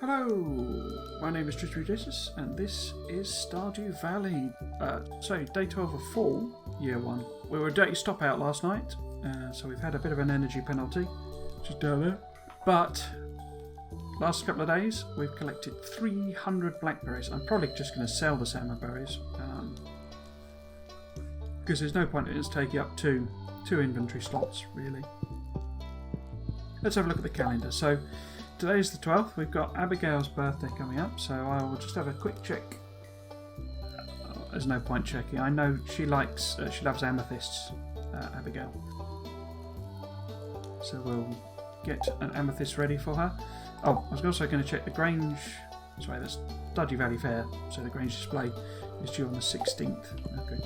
Hello, my name is Tuesday GMT and this is Stardew Valley. Day 12 of fall, year 1. We were a dirty stop out last night, so we've had a bit of an energy penalty, just down there. But last couple of days, we've collected 300 blackberries. I'm probably just going to sell the salmon berries, because there's no point in us taking up two inventory slots, really. Let's have a look at the calendar. So today's the 12th. We've got Abigail's birthday coming up, so I will just have a quick check. There's no point checking. I know she loves amethysts, Abigail. So we'll get an amethyst ready for her. Oh, I was also going to check the Grange. Sorry, that's Stardew Valley Fair. So the Grange display is due on the 16th. Okay.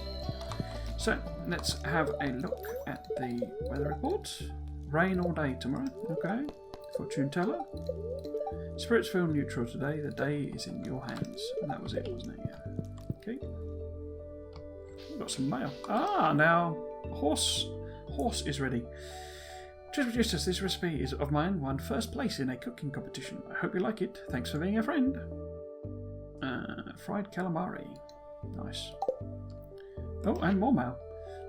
So let's have a look at the weather report. Rain all day tomorrow. Okay. Fortune teller. Spirits feel neutral today. The day is in your hands. And that was it, wasn't it? Yeah. Okay. We've got some mail. Now horse is ready. Just as this recipe is of mine, won first place in a cooking competition. I hope you like it. Thanks for being a friend. Fried calamari. Nice. Oh, and more mail.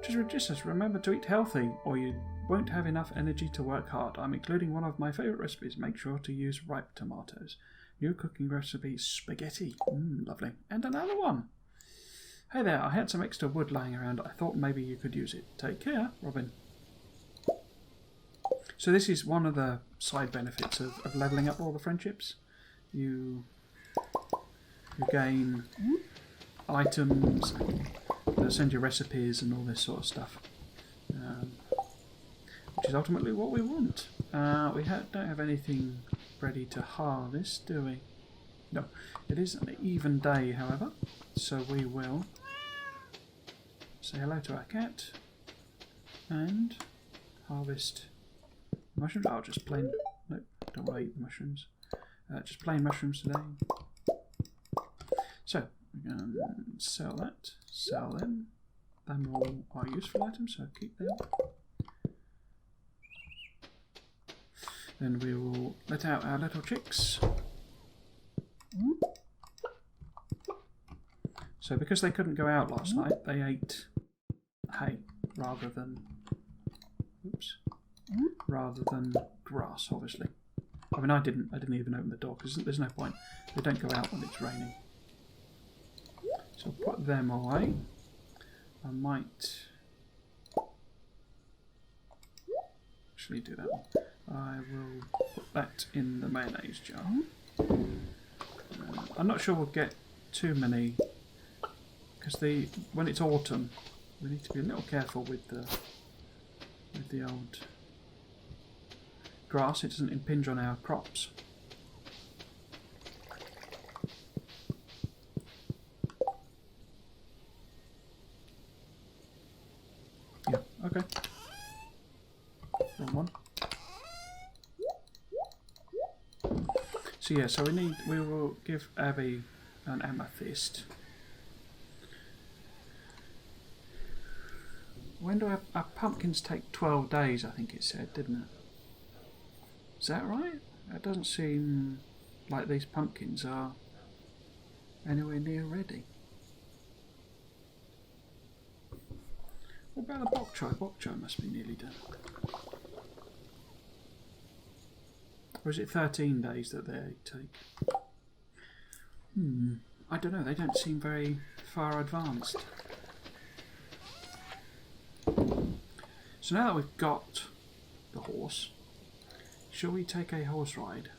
Just remember to eat healthy, or you won't have enough energy to work hard. I'm including one of my favourite recipes. Make sure to use ripe tomatoes. New cooking recipe, spaghetti. Lovely. And another one. Hey there, I had some extra wood lying around. I thought maybe you could use it. Take care, Robin. So this is one of the side benefits of levelling up all the friendships. You gain items, they'll send you recipes and all this sort of stuff. Which is ultimately what we want. We don't have anything ready to harvest, do we? No. It is an even day, however, so we will say hello to our cat and harvest mushrooms. Oh, just plain... Nope, don't want to eat the mushrooms. Just plain mushrooms today. So, we're going to sell that, sell them. Them all are useful items, so keep them. Then we will let out our little chicks. So because they couldn't go out last night, they ate hay rather than grass, obviously. I mean, I didn't even open the door because there's no point. They don't go out when it's raining. So I'll put them away. I might actually do that one. I will put that in the mayonnaise jar. I'm not sure we'll get too many because when it's autumn, we need to be a little careful with the old grass. It doesn't impinge on our crops. Yeah. Okay. Wrong one. So yeah, we will give Abby an amethyst. When do our pumpkins take 12 days, I think it said, didn't it? Is that right? It doesn't seem like these pumpkins are anywhere near ready. What about the bok choy? Bok choy must be nearly done. Or is it 13 days that they take? I don't know, they don't seem very far advanced. So now that we've got the horse, shall we take a horse ride?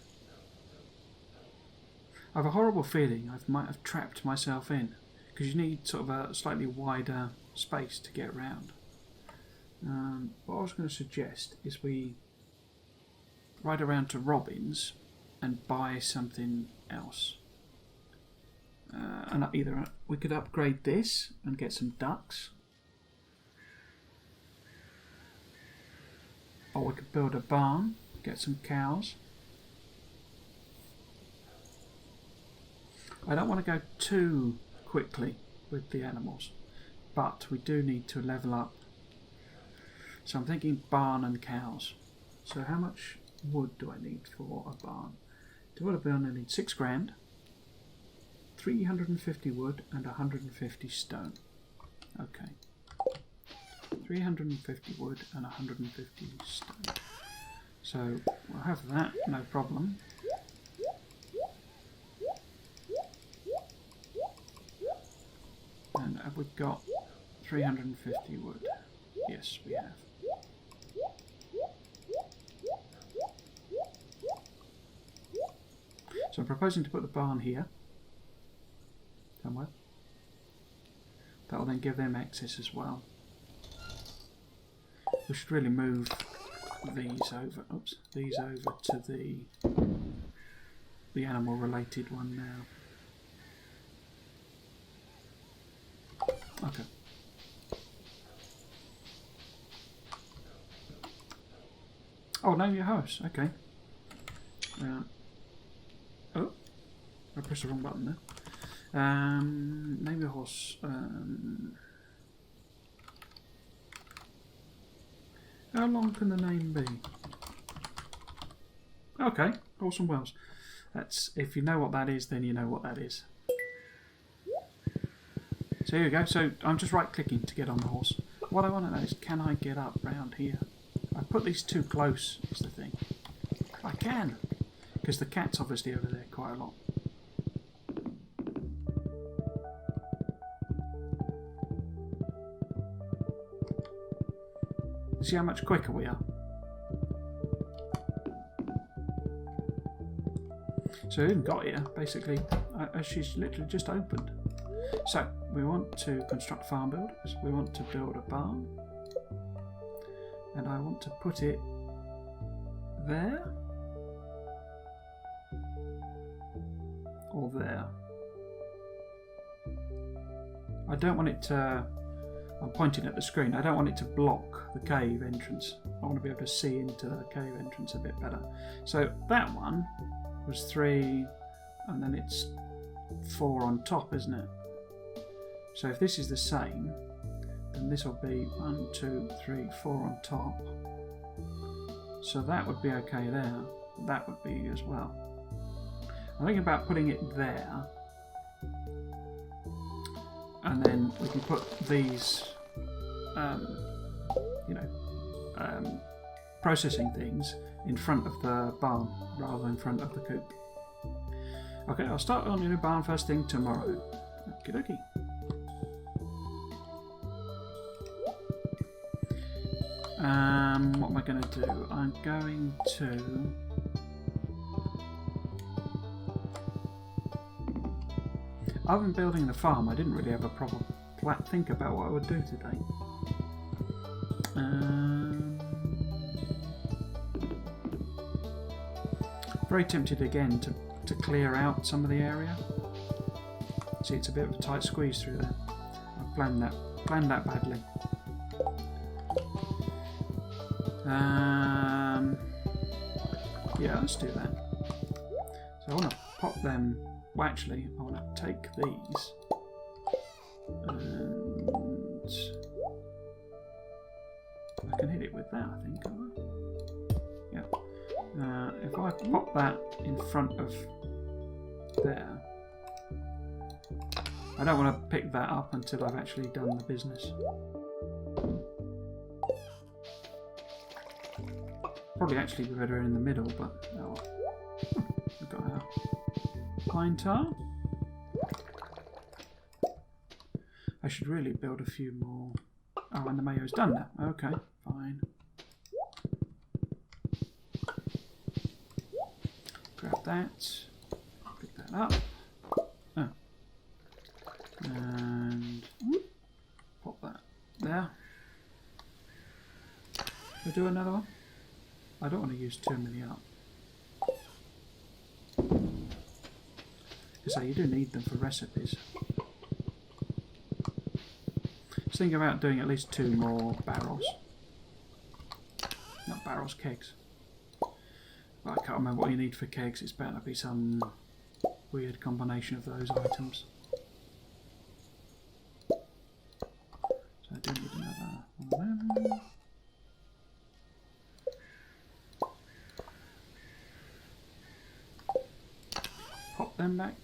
I have a horrible feeling I might have trapped myself in, because you need sort of a slightly wider space to get around. What I was going to suggest is we ride around to Robin's and buy something else. And either we could upgrade this and get some ducks, or we could build a barn, get some cows. I don't want to go too quickly with the animals, but we do need to level up. So I'm thinking barn and cows. So how much wood do I need for a barn? To build a barn I need 6 grand, 350 wood and 150 stone. Okay. 350 wood and 150 stone. So we'll have that, no problem. And have we got 350 wood? Yes, we have. So I'm proposing to put the barn here, somewhere. That will then give them access as well. We should really move these over. Oops, these over to the animal-related one now. Okay. Oh, name your house. Okay. Oh, I pressed the wrong button there. Name your horse. How long can the name be? Okay, Horse and Wells. That's, if you know what that is, then you know what that is. So here we go. So I'm just right-clicking to get on the horse. What I want to know is, can I get up round here? I put these too close, is the thing. I can, because the cat's obviously over there quite a lot. See how much quicker we are. So we haven't got here, basically, she's literally just opened. So we want to construct farm buildings, we want to build a barn, and I want to put it there, or there. I don't want it to, I'm pointing at the screen, I don't want it to block the cave entrance. I want to be able to see into the cave entrance a bit better. So that one was 3, and then it's 4 on top, isn't it? So if this is the same, then this will be 1, 2, 3, 4 on top. So that would be okay there. That would be as well. I'm thinking about putting it there, and then we can put these, processing things in front of the barn rather than in front of the coop. Okay, I'll start on your new barn first thing tomorrow. Okie dokie. What am I going to do? I'm going to... Other than building the farm, I didn't really have a proper think about what I would do today. Very tempted again to clear out some of the area. See, it's a bit of a tight squeeze through there. I've planned that badly. Yeah, let's do that. So I want to pop them. Well, actually, I want to take these and I can hit it with that, I think. Yeah. If I pop that in front of there, I don't want to pick that up until I've actually done the business. Probably actually be better in the middle, but oh well. We've got our pine tar. I should really build a few more. Oh, and the mayo's done now. Okay, fine. Grab that. Pick that up. Oh. And pop that there. We'll do another one. I don't want to use too many up. So you do need them for recipes. Just thinking about doing at least 2 more barrels. Not barrels, kegs. But I can't remember what you need for kegs. It's bound to be some weird combination of those items. So I do need another one of them. them back.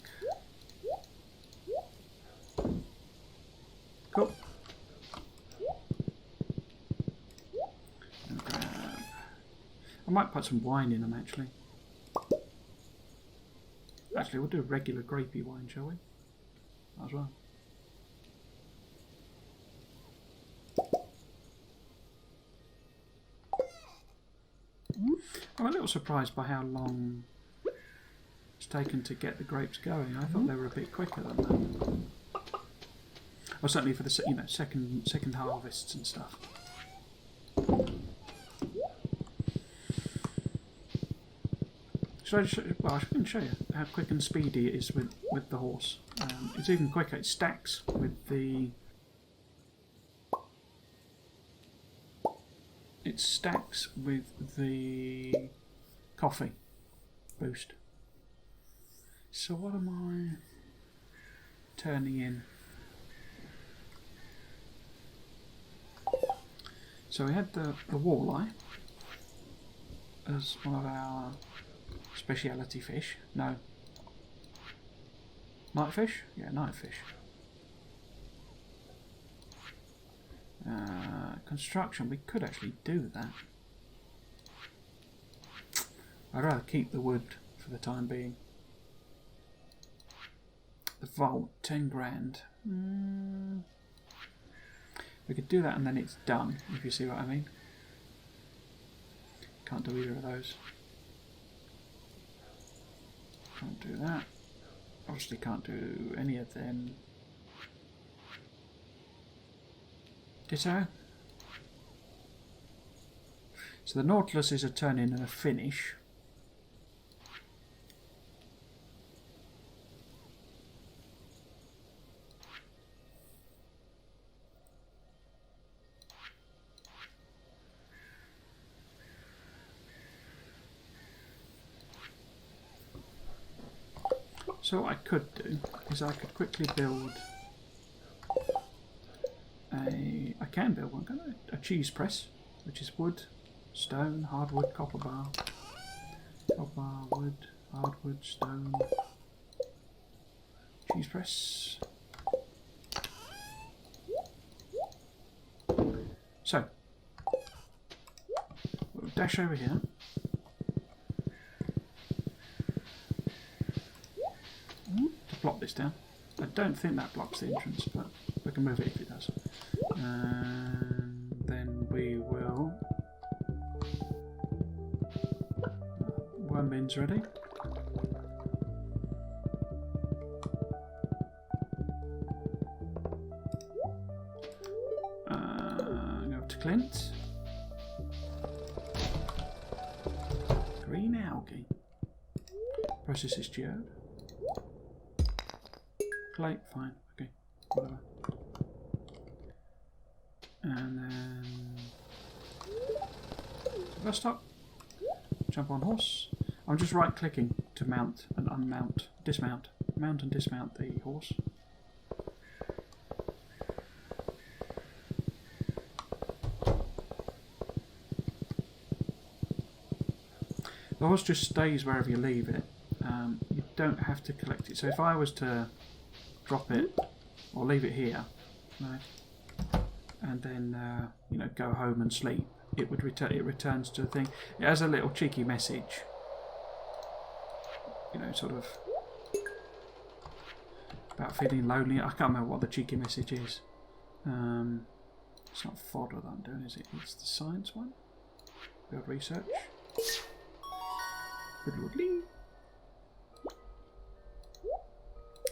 Cool. And grab. I might put some wine in them actually. Actually, we'll do a regular grapey wine, shall we? As well. I'm a little surprised by how long it's taken to get the grapes going. I thought they were a bit quicker than that. Or certainly for the second harvests and stuff. I can show you how quick and speedy it is with the horse. It's even quicker. It stacks with the coffee boost. So what am I turning in? So we had the walleye as one of our speciality fish. No. Night fish? Yeah, night fish. Construction, we could actually do that. I'd rather keep the wood for the time being. The vault, 10 grand. We could do that and then it's done, if you see what I mean. Can't do either of those. Can't do that. Obviously can't do any of them. Ditto. So the Nautilus is a turn in and a finish. So what I could do is I could quickly build I can build one, can't I? A cheese press, which is wood, stone, hardwood, copper bar, wood, hardwood, stone, cheese press. So, we'll dash over here. To block this down. I don't think that blocks the entrance, but we can move it if it does. And then we will... Worm bin's ready. Go up to Clint. Green algae. Process is geode. Clay, fine, okay, whatever. And then rest up, jump on horse. I'm just right clicking to mount and unmount, dismount, mount and dismount the horse. The horse just stays wherever you leave it. You don't have to collect it. So if I was to drop it or leave it here, right, and then you know, go home and sleep, it would return. It returns to the thing. It has a little cheeky message, you know, sort of about feeling lonely. I can't remember what the cheeky message is. It's not fodder that I'm doing, is it? It's the science one. Build research.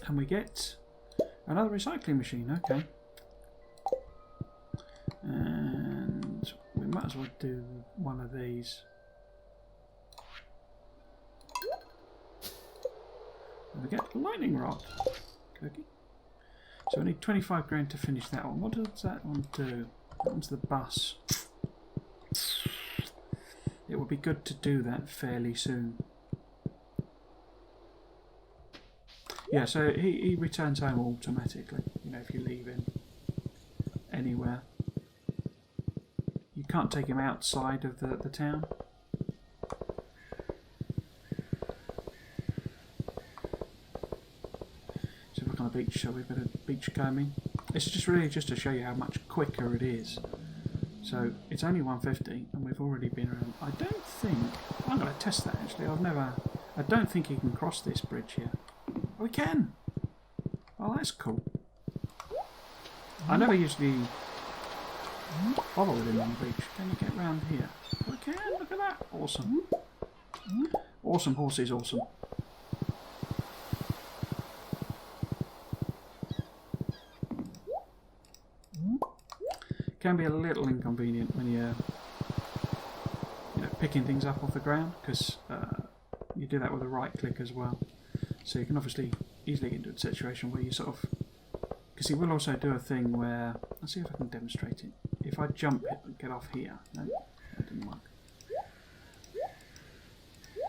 And we get another recycling machine, okay. And we might as well do one of these. And we get lightning rod. Okay. So we need 25 grand to finish that one. What does that one do? That one's the bus. It would be good to do that fairly soon. Yeah, so he returns home automatically, you know, if you leave him anywhere. You can't take him outside of the town. beach, so we've got a beach combing. It's just really just to show you how much quicker it is. So it's only 150 and we've already been around. I don't think, I'm going to test that actually, I don't think you can cross this bridge here. Oh, we can! Oh, that's cool. I never usually bother with him on the beach. Can you get round here? We can, look at that. Awesome. Awesome horses, awesome. Can be a little inconvenient when you're picking things up off the ground, because you do that with a right click as well. So you can obviously easily get into a situation where you sort of, because he will also do a thing where, let's see if I can demonstrate it. If I jump it and get off here, no, that didn't work.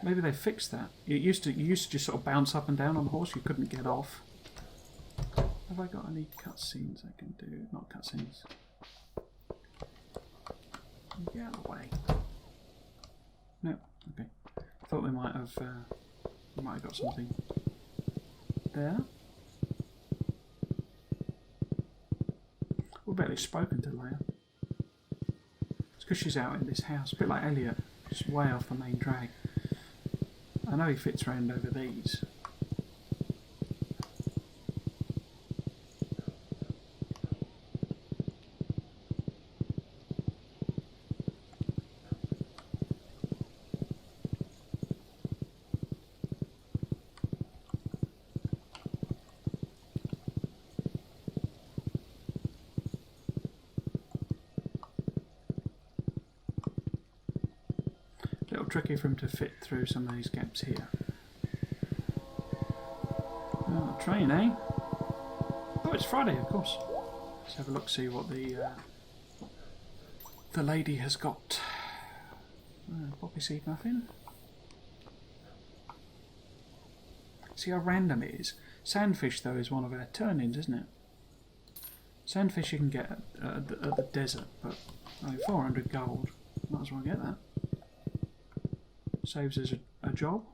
Maybe they fixed that. You used to just sort of bounce up and down on the horse. You couldn't get off. Have I got any cutscenes I can do? Not cutscenes. Get out of the way. No, okay. Thought they might have got something there. We've barely spoken to Leia. It's because she's out in this house, a bit like Elliot, just way off the main drag. I know he fits round over these. Tricky for him to fit through some of these gaps here. Oh, train, eh? Oh, it's Friday, of course. Let's have a look, see what the lady has got. Poppy seed muffin. See how random it is. Sandfish, though, is one of our turn-ins, isn't it? Sandfish you can get at the desert, but 400 gold. Might as well get that. Saves us a job.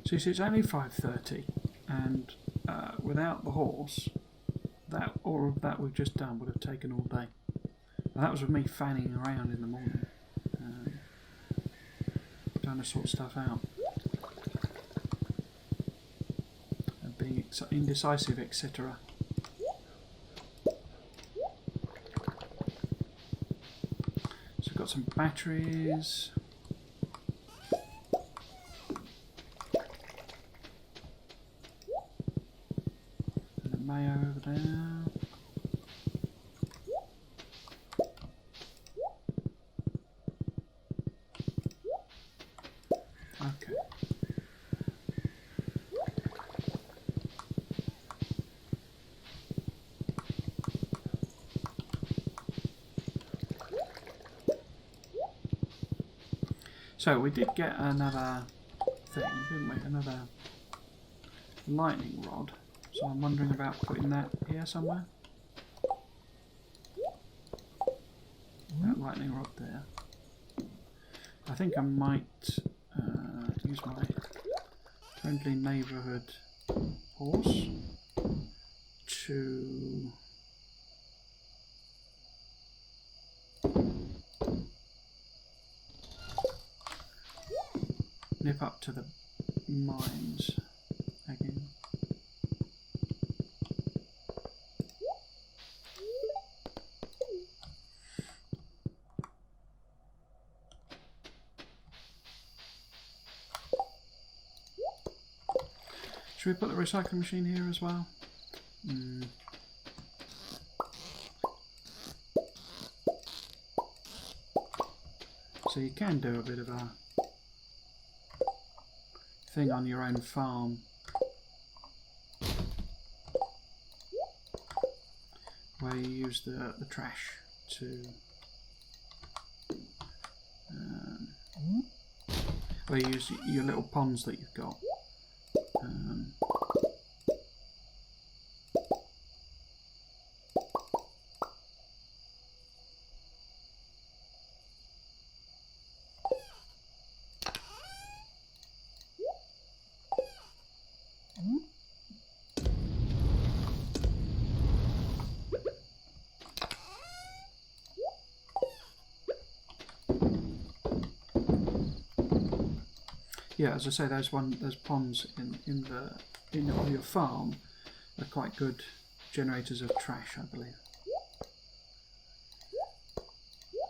So you see, it's only 5:30, and without the horse, all of that we've just done would have taken all day. And that was with me fanning around in the morning, trying to sort stuff out, and being indecisive, etc. So we've got some batteries. Mayo over there. Okay. So we did get another thing, didn't we? Another lightning rod. So I'm wondering about putting that here somewhere. That lightning rod there. I think I might use my friendly neighbourhood horse to nip up to the mines again. Should we put the recycling machine here as well? So you can do a bit of a thing on your own farm. Where you use the trash to where you use your little ponds that you've got. Yeah, as I say, those ponds on your farm are quite good generators of trash, I believe.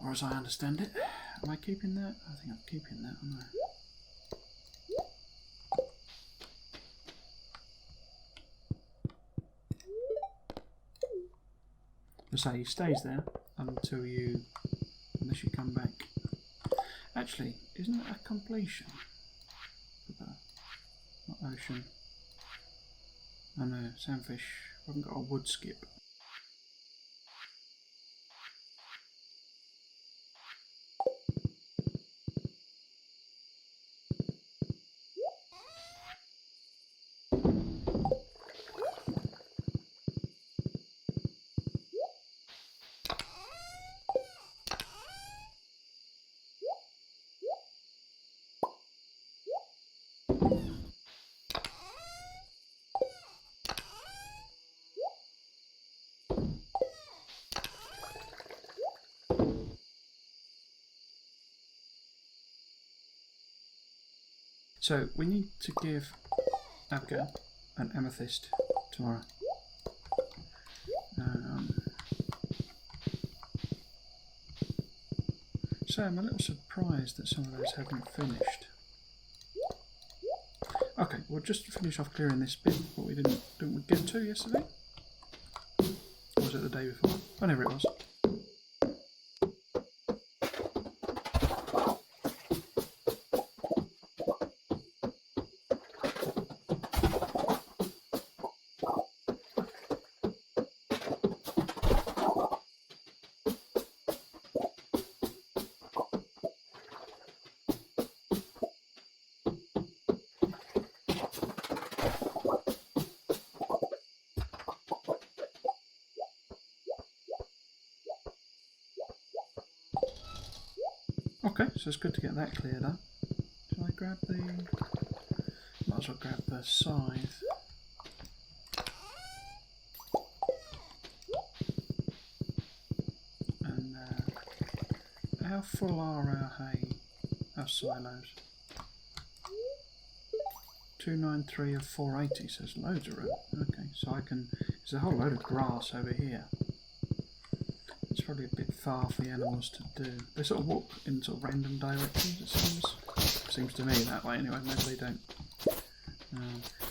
Or as I understand it. Am I keeping that? I think I'm keeping that, aren't I? As I say, he stays there unless you come back. Actually, isn't that a completion? Not ocean. Oh no, sandfish. I haven't got a wood skip. So we need to give Abigail an amethyst tomorrow. So I'm a little surprised that some of those haven't finished. Okay, we'll just finish off clearing this bit, what we didn't get to yesterday. Or was it the day before? Whenever it was. Okay, so it's good to get that cleared up. Shall I grab the... Might as well grab the scythe. And how full are our our silos? 293 of 480, so there's loads of room. Okay, so I can... There's a whole load of grass over here. It's probably a bit far for the animals to do. They sort of walk in sort of random directions, it seems to me that way anyway. Maybe they don't.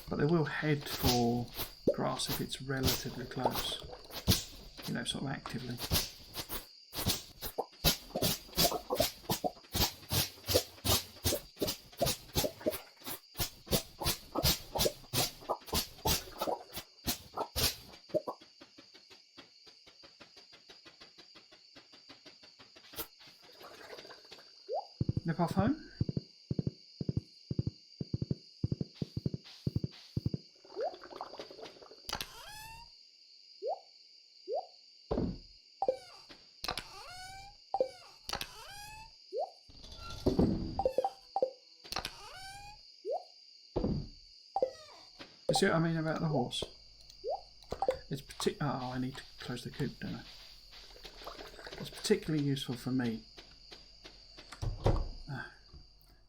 But they will head for grass if it's relatively close. You know, sort of actively. Nip off home. You see what I mean about the horse? It's oh, I need to close the coop, don't I? It's particularly useful for me.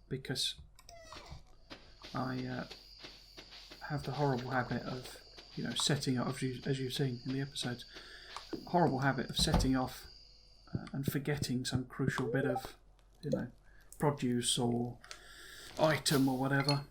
Because I have the horrible habit of, you know, setting off, as you've seen in the episodes, horrible habit of setting off and forgetting some crucial bit of, you know, produce or item or whatever.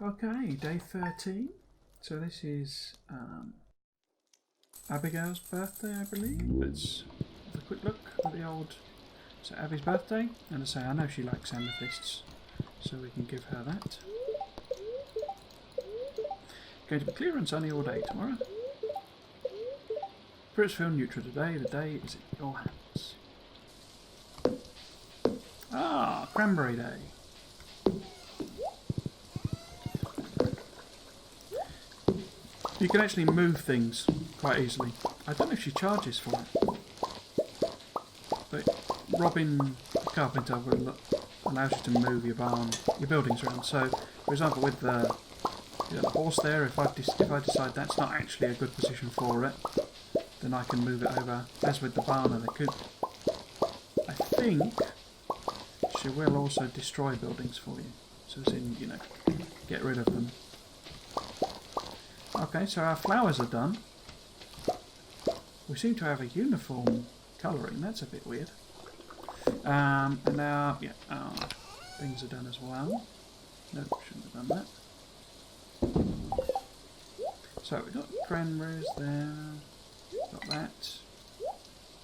Okay, day 13. So this is Abigail's birthday, I believe. Let's have a quick look at the old... So Abby's birthday, and I say I know she likes amethysts, so we can give her that. Going to be clear and sunny all day tomorrow. Spirits feel neutral today. The day is in your hands. Ah, cranberry day. You can actually move things quite easily. I don't know if she charges for it, but Robin Carpenter allows you to move your barn, your buildings around. So, for example, with the horse there, if I decide that's not actually a good position for it, then I can move it over. As with the barn and the coop, I think she will also destroy buildings for you. So as in, get rid of them. Okay, so our flowers are done. We seem to have a uniform colouring. That's a bit weird. And now, our things are done as well. Nope, shouldn't have done that. So we've got cranberries there. Got that.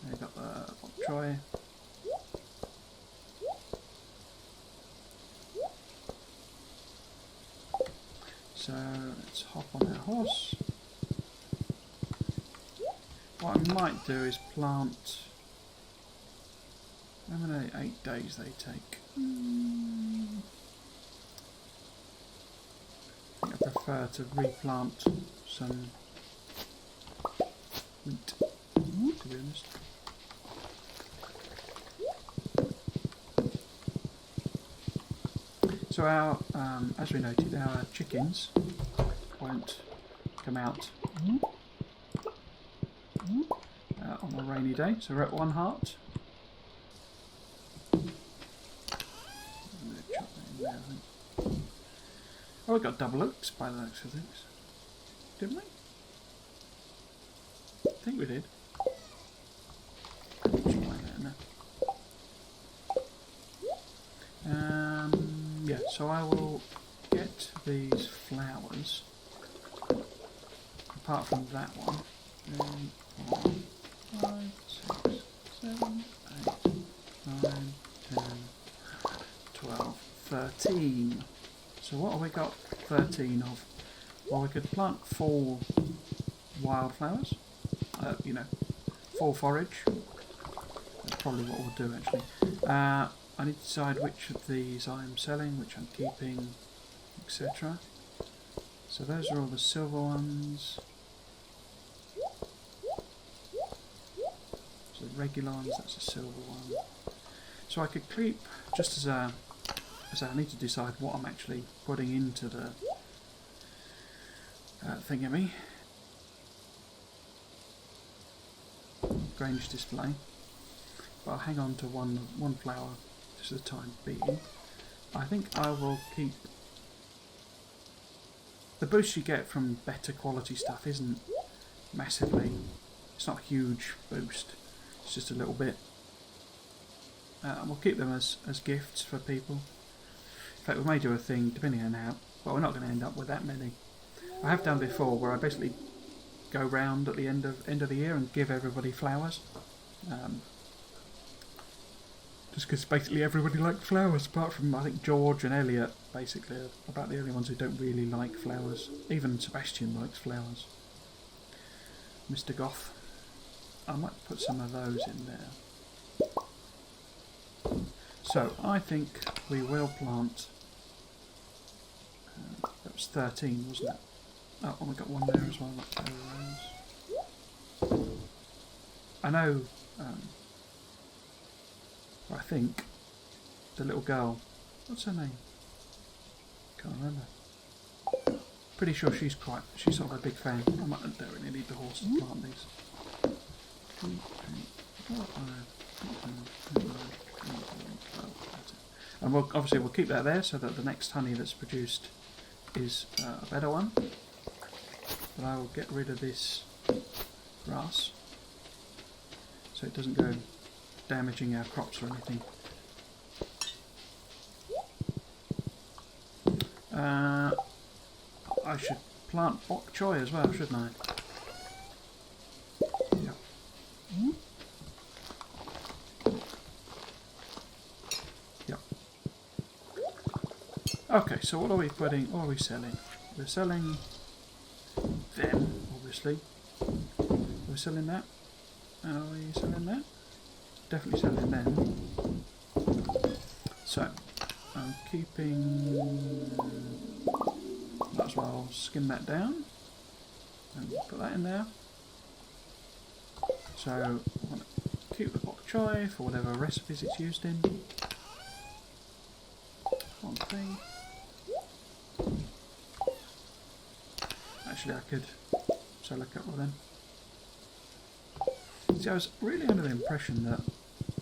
There we got the bok choy. So let's hop on our horse. What I might do is plant... How many 8 days they take? I think I prefer to replant some wheat, to be honest. So our, as we noted, our chickens won't come out on a rainy day. So we're at 1 heart. Oh, we got double oaks by the looks of things, didn't we? I think we did. Yeah, so I will get these flowers. Apart from that one. 3, 4, 5, 6, 7, 8, 9, 10, 12, 13. So what have we got 13 of? Well, we could plant 4 wildflowers. Fall forage. That's probably what we'll do actually. I need to decide which of these I'm selling, which I'm keeping, etc. So those are all the silver ones. So the regular ones, that's a silver one. So I could keep, just as I need to decide what I'm actually putting into the thingamy. Grange display. But I'll hang on to one flower just for the time being. I think I will keep... The boost you get from better quality stuff isn't massively... It's not a huge boost. It's just a little bit. And we'll keep them as gifts for people. In fact, we may do a thing, depending on how... Well, we're not going to end up with that many. I have done before where I basically go round at the end of the year and give everybody flowers. Just because basically everybody liked flowers, apart from I think George and Elliot, basically are about the only ones who don't really like flowers. Even Sebastian likes flowers. Mr. Goth. I might put some of those in there. So I think we will plant. That was 13, wasn't it? Oh, and we got one there as well. I know. I think the little girl. What's her name? Can't remember. Pretty sure she's sort of a big fan. I don't really need the horse to plant these. 2, 3, 4, 5, 6, 7, 8, 9, 10, 11, 12, 13. And obviously we'll keep that there so that the next honey that's produced is a better one. But I will get rid of this grass so it doesn't go damaging our crops or anything. I should plant bok choy as well, shouldn't I? Yeah. Yep. Okay, so what are we putting? What are we selling? We're selling them, obviously. Are we selling that? Are we selling that? Definitely selling them. So, I'm keeping... Might as well skim that down and put that in there. So, I want to keep the bok choy for whatever recipes it's used in. One thing. Actually, I could sell a couple of them. See, I was really under the impression that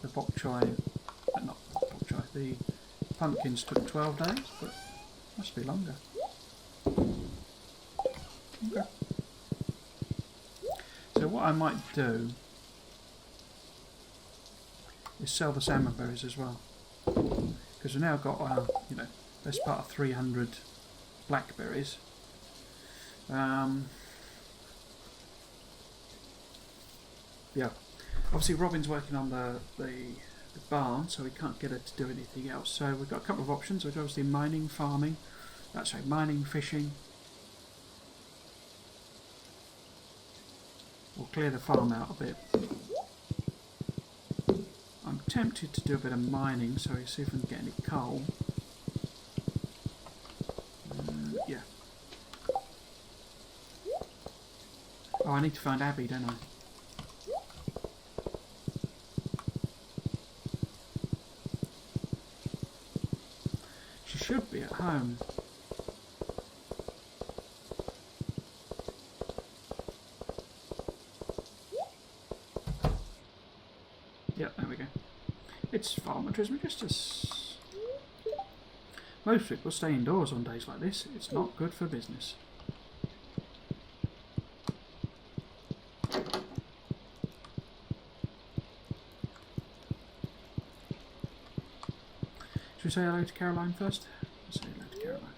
the bok choy, not bok choy, the pumpkins took 12 days, but must be longer. Okay. So what I might do is sell the salmon berries as well, because we've now got you know, best part of 300 blackberries. Yeah, obviously Robin's working on the barn, so we can't get her to do anything else. So we've got a couple of options. We've got obviously mining, farming, mining, fishing. We'll clear the farm out a bit. I'm tempted to do a bit of mining, so we see if we can get any coal. Yeah. Oh, I need to find Abby, don't I? She should be at home. Yep, there we go. It's farmer Trismegistus. Most people stay indoors on days like this. It's not good for business. Should we say hello to Caroline first? Let's say hello to Caroline.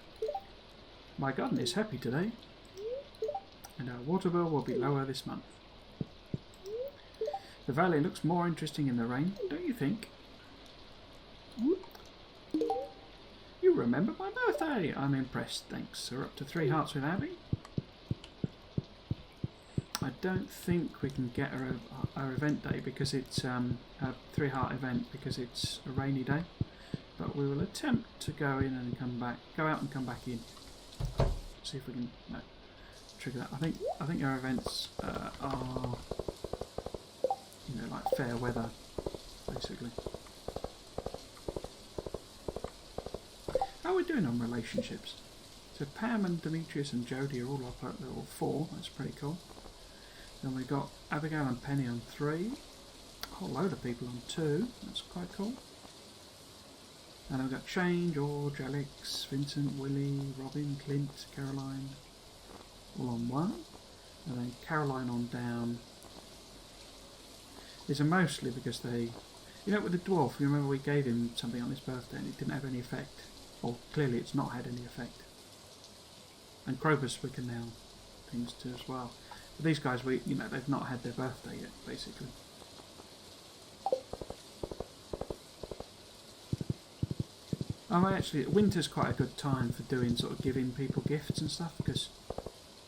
My garden is happy today, and our water bill will be lower this month. The valley looks more interesting in the rain, don't you think? You remember my birthday! I'm impressed, thanks. We're up to 3 hearts with Abby. I don't think we can get our event day because it's a 3-heart event because it's a rainy day. But we will attempt to go in and come back, go out and come back in. See if we can trigger that. I think our events are, you know, like fair weather, basically. How are we doing on relationships? So Pam and Demetrius and Jodie are all up at level 4. That's pretty cool. Then we've got Abigail and Penny on 3. A whole load of people on 2. That's quite cool. And then we've got Shane, George, Alex, Vincent, Willie, Robin, Clint, Caroline, all on 1. And then Caroline on down. These are mostly because they... You know, with the dwarf, you remember we gave him something on his birthday and it didn't have any effect. Or clearly it's not had any effect. And Krobus we can now things to as well. But these guys, you know, they've not had their birthday yet, basically. Actually, winter's quite a good time for doing sort of giving people gifts and stuff because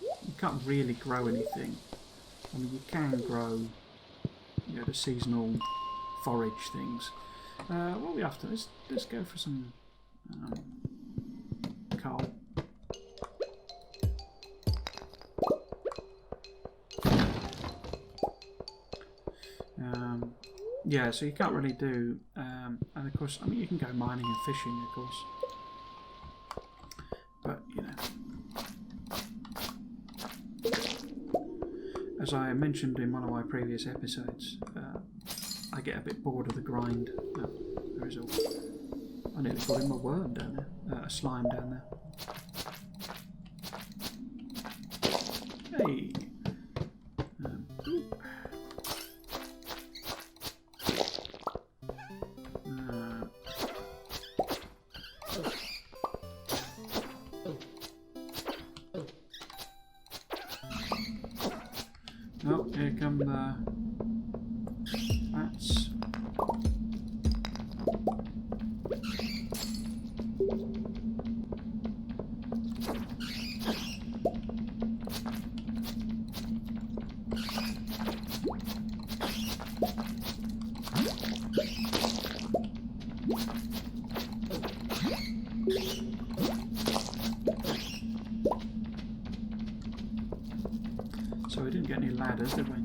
you can't really grow anything. I mean, you can grow, you know, the seasonal forage things. What are we after? Let's go for some coal. Yeah, so you can't really do, and of course, I mean, you can go mining and fishing, of course, but, you know, as I mentioned in one of my previous episodes, I get a bit bored of the grind. Oh, there is I nearly called him a worm down there, a slime down there. Hey! the flats. So we didn't get any ladders, did we?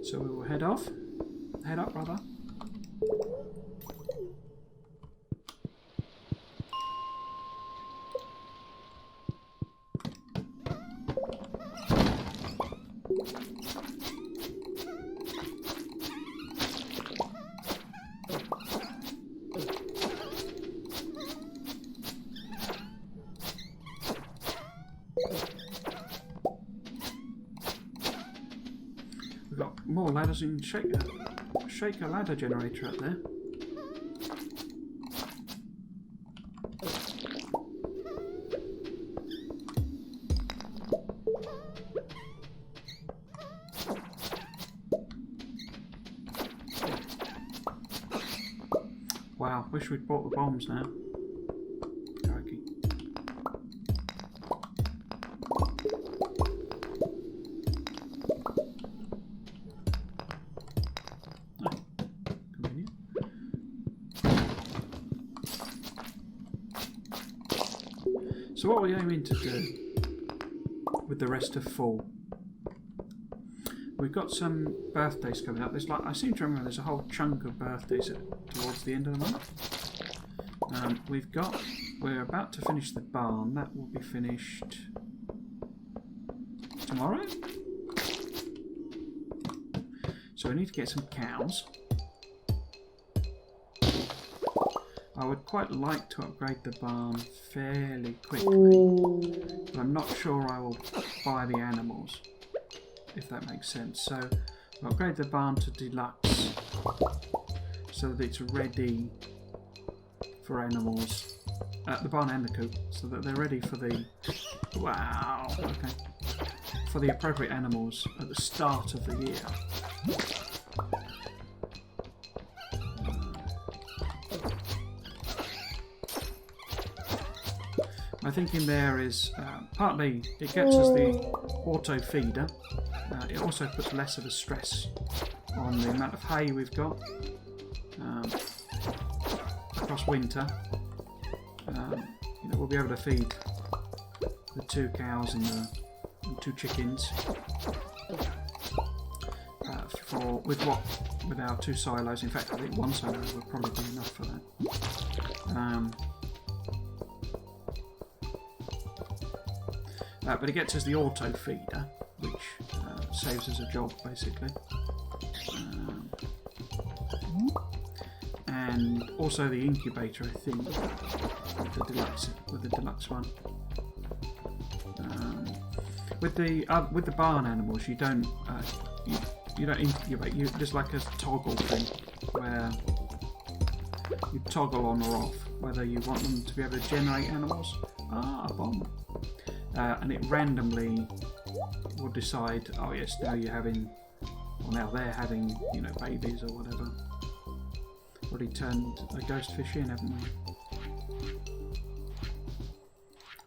So we will head up rather. We've got more ladders in shaker ladder generator up there. Wow, wish we'd bought the bombs now. Crikey. So what are we aiming to do with the rest of fall? We've got some birthdays coming up. I seem to remember there's a whole chunk of birthdays towards the end of the month. We're about to finish the barn. That will be finished tomorrow. So we need to get some cows. I would quite like to upgrade the barn fairly quickly, but I'm not sure I will buy the animals, if that makes sense. So I'll upgrade the barn to deluxe so that it's ready for animals, the barn and the coop, so that they're ready for the for the appropriate animals at the start of the year. My thinking there is partly it gets us the auto feeder. It also puts less of a stress on the amount of hay we've got across winter. We'll be able to feed the 2 cows and the 2 chickens with our 2 silos. In fact, I think 1 silo would probably be enough for that. But it gets us the auto feeder, which saves us a job basically, and also the incubator, I think, with the deluxe one. With the barn animals, you don't incubate. There's like a toggle thing where you toggle on or off whether you want them to be able to generate animals. A bomb. And it randomly will decide, oh yes, now you're having, or now they're having, babies or whatever. Already turned a ghost fish in, haven't we?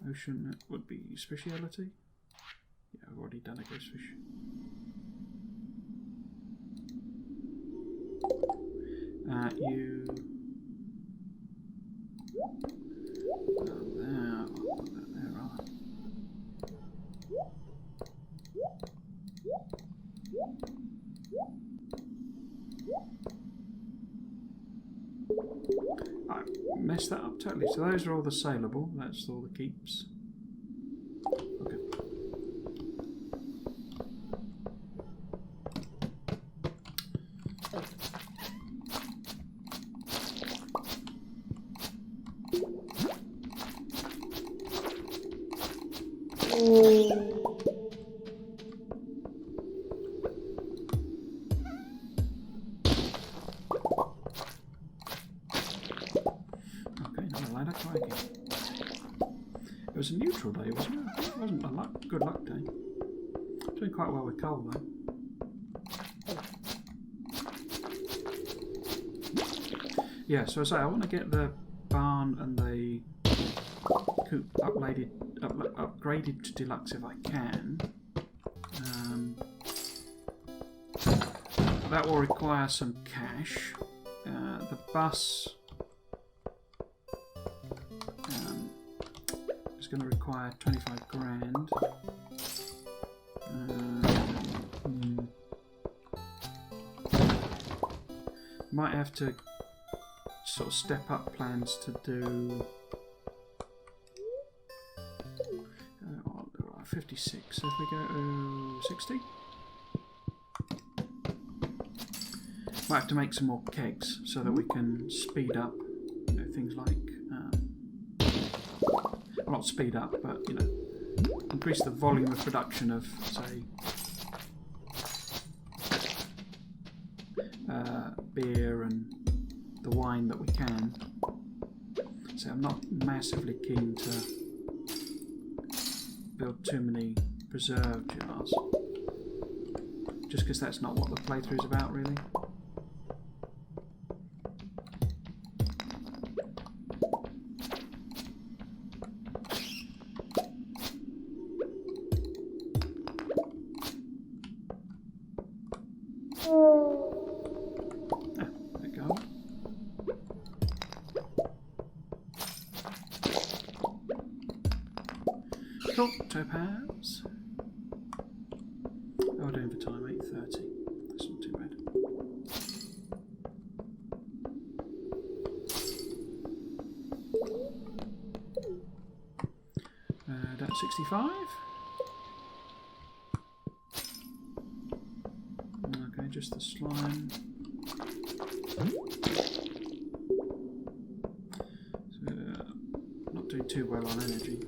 Ocean would be speciality. Yeah, I've already done a ghost fish. I messed that up totally. So those are all the saleable. That's all the keeps. Okay. It was a neutral day, wasn't it? It wasn't a good luck day. Doing quite well with coal though. Yeah, so as I say, I want to get the barn and the coop upgraded to deluxe if I can. That will require some cash. The bus is going to require 25 grand. Might have to sort of step up plans to do 56. So if we go to 60, might have to make some more kegs so that we can speed up, you know, things like well, not speed up, but you know, increase the volume of production of, say, beer and the wine that we can. So I'm not massively keen to build too many preserve jars, just because that's not what the playthrough is about, really. Cool, topaz. How are we doing for time? 8:30. That's not too bad. Down to 65. Okay, just the slime. So, not doing too well on energy.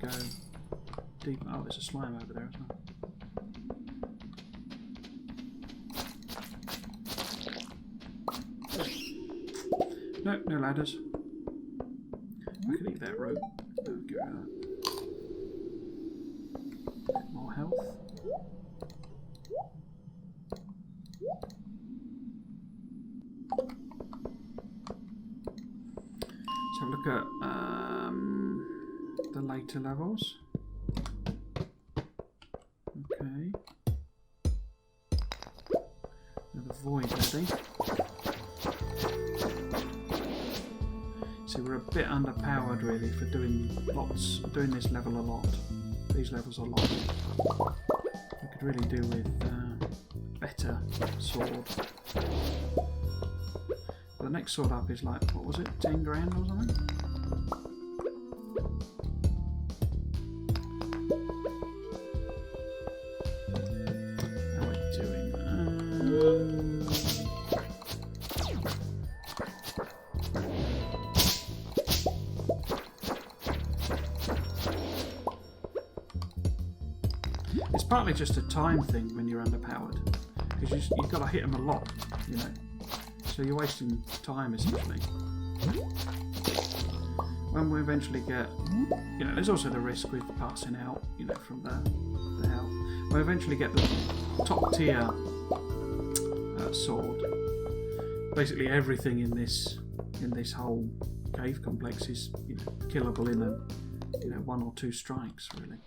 Go deep. Oh, there's a slime over there as well. No, no ladders. I could eat that rope. Oh, get rid of that. More health. Let's have a look at the later levels. Okay. Another void ready. So we're a bit underpowered really for doing this level a lot. These levels a lot. We could really do with better sword. The next sword up is like, what was it, 10 grand or something? It's partly just a time thing when you're underpowered, because you've got to hit them a lot, you know. So you're wasting time essentially. When we eventually get, you know, there's also the risk with passing out, you know, from the health. When we eventually get the top tier sword, basically everything in this whole cave complex is, you know, killable in a, you know, 1 or 2 strikes really.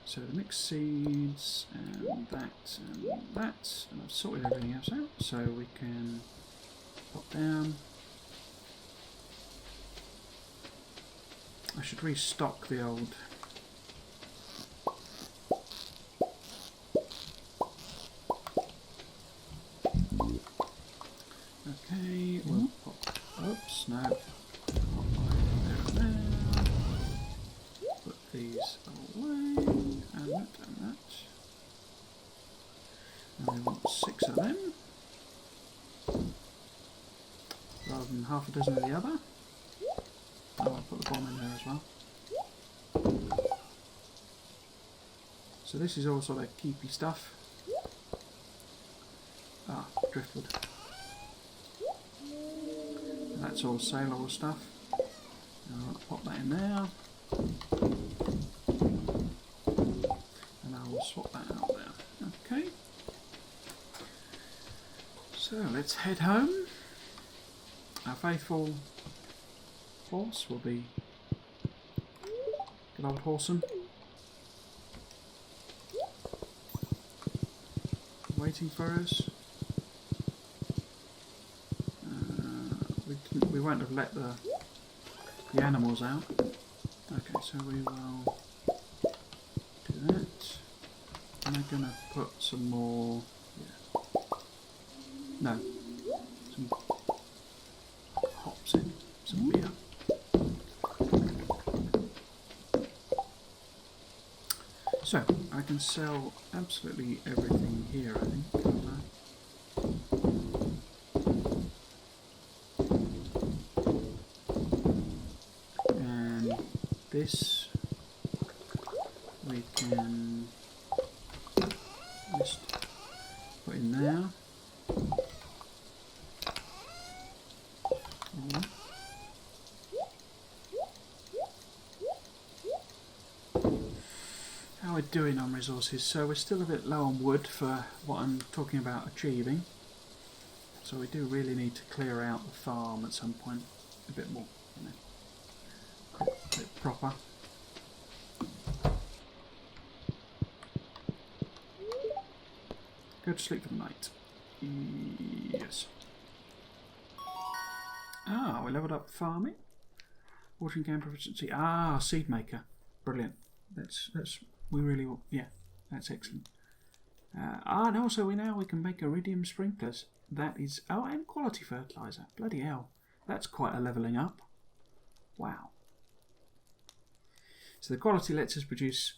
So the mixed seeds and that and that, and I've sorted everything else out, so we can pop down. I should restock the old. Okay, we'll pop. Oops, no. Pop there and there. Put these away. And that, and that. And we want 6 of them. Rather than half a dozen of the other. Oh, I'll put the bomb in there as well. So this is all sort of keepy stuff. Ah, driftwood. And That's all saleable stuff. I'll pop that in there. And I will swap that out there. Okay. So let's head home. Our faithful horse will be good old Horsem. Waiting for us. We won't have let the animals out. Okay, so we will do that. And I'm going to put some more... Yeah. No. Some hops in. Some beer. So, I can sell absolutely everything here, I think. Can't I? This we can just put in there. How we're doing on resources? So we're still a bit low on wood for what I'm talking about achieving. So we do really need to clear out the farm at some point a bit more, you know. A bit proper. Go to sleep for the night. Yes. Ah, we leveled up farming. Watering game proficiency. Ah, seed maker. Brilliant. Yeah, that's excellent. And also we can make iridium sprinklers. That is, and quality fertilizer. Bloody hell. That's quite a levelling up. Wow. So the quality lets us produce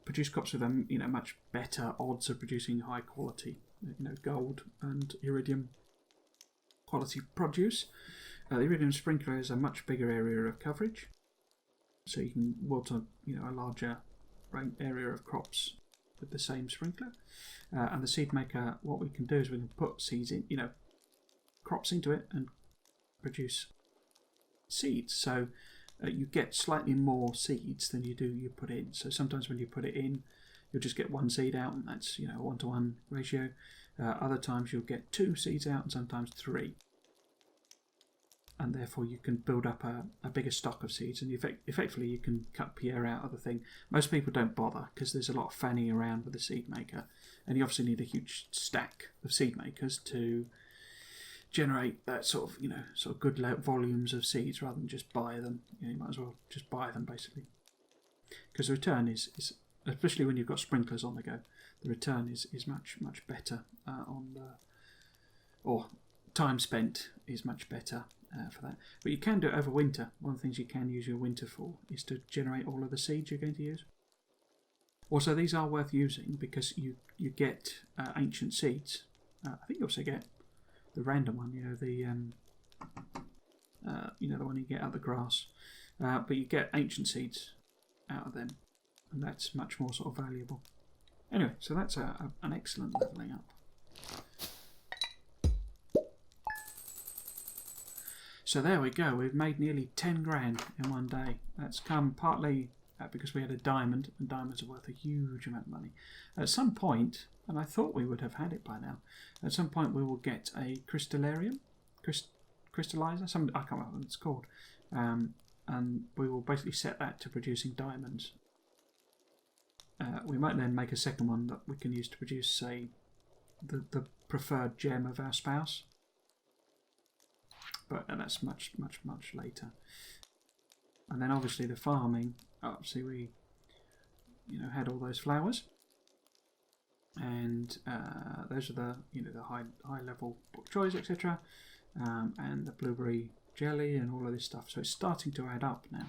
produce crops with much better odds of producing high quality, gold and iridium quality produce. The iridium sprinkler is a much bigger area of coverage, so you can water a larger area of crops with the same sprinkler. And the seed maker, what we can do is we can put seeds in, crops into it and produce seeds. So you get slightly more seeds than you put in. So sometimes when you put it in, you'll just get one seed out, and that's a 1-to-1 ratio. Other times you'll get 2 seeds out, and sometimes 3. And therefore you can build up a bigger stock of seeds, and effectively you can cut Pierre out of the thing. Most people don't bother because there's a lot of fanning around with the seed maker, and you obviously need a huge stack of seed makers to generate that sort of good volumes of seeds rather than just buy them. You might as well just buy them basically, because the return is especially when you've got sprinklers on the go, the return is much better or time spent is much better for that. But you can do it over winter. One of the things you can use your winter for is to generate all of the seeds you're going to use. Also, these are worth using because you get ancient seeds. I think you also get the random one, the one you get out of the grass, but you get ancient seeds out of them, and that's much more sort of valuable. Anyway, so that's an excellent levelling up. So there we go. We've made nearly 10 grand in one day. That's come partly because we had a diamond, and diamonds are worth a huge amount of money. At some point, and I thought we would have had it by now, at some point we will get a crystallarium, crystallizer, I can't remember what it's called, and we will basically set that to producing diamonds. We might then make a second one that we can use to produce, say, the preferred gem of our spouse. But that's much later. And then obviously the farming. Obviously we, had all those flowers, and those are the the high level bok choys, etc. And the blueberry jelly and all of this stuff. So it's starting to add up now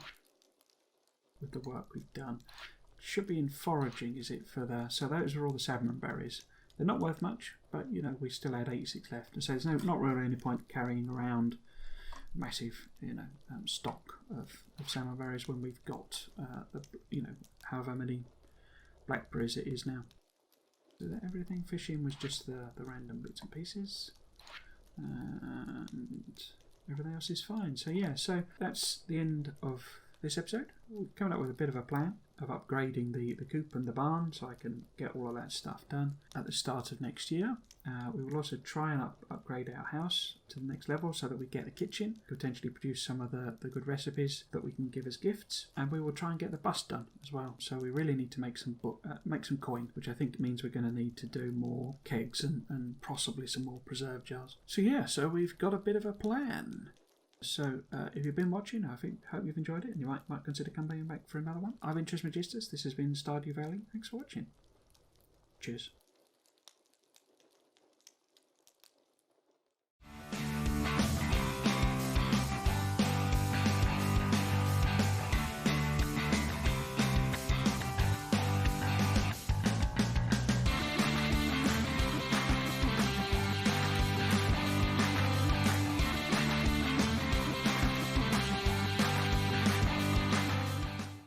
with the work we've done. Should be in foraging, is it, for the... So those are all the salmon berries. They're not worth much, but we still had 86 left. And so there's not really any point carrying around massive stock of salmon berries when we've got however many blackberries it is now. So that everything fishing was just the random bits and pieces. and everything else is fine. So yeah, so that's the end of this episode. We're coming up with a bit of a plan of upgrading the coop and the barn so I can get all of that stuff done at the start of next year. We will also try and upgrade our house to the next level so that we get a kitchen, potentially produce some of the good recipes that we can give as gifts, and we will try and get the bus done as well. So we really need to make some coin, which I think means we're going to need to do more kegs and possibly some more preserve jars. So yeah, so we've got a bit of a plan. So if you've been watching, hope you've enjoyed it, and you might consider coming back for another one. I've been Trismegistus. This has been Stardew Valley. Thanks for watching. Cheers.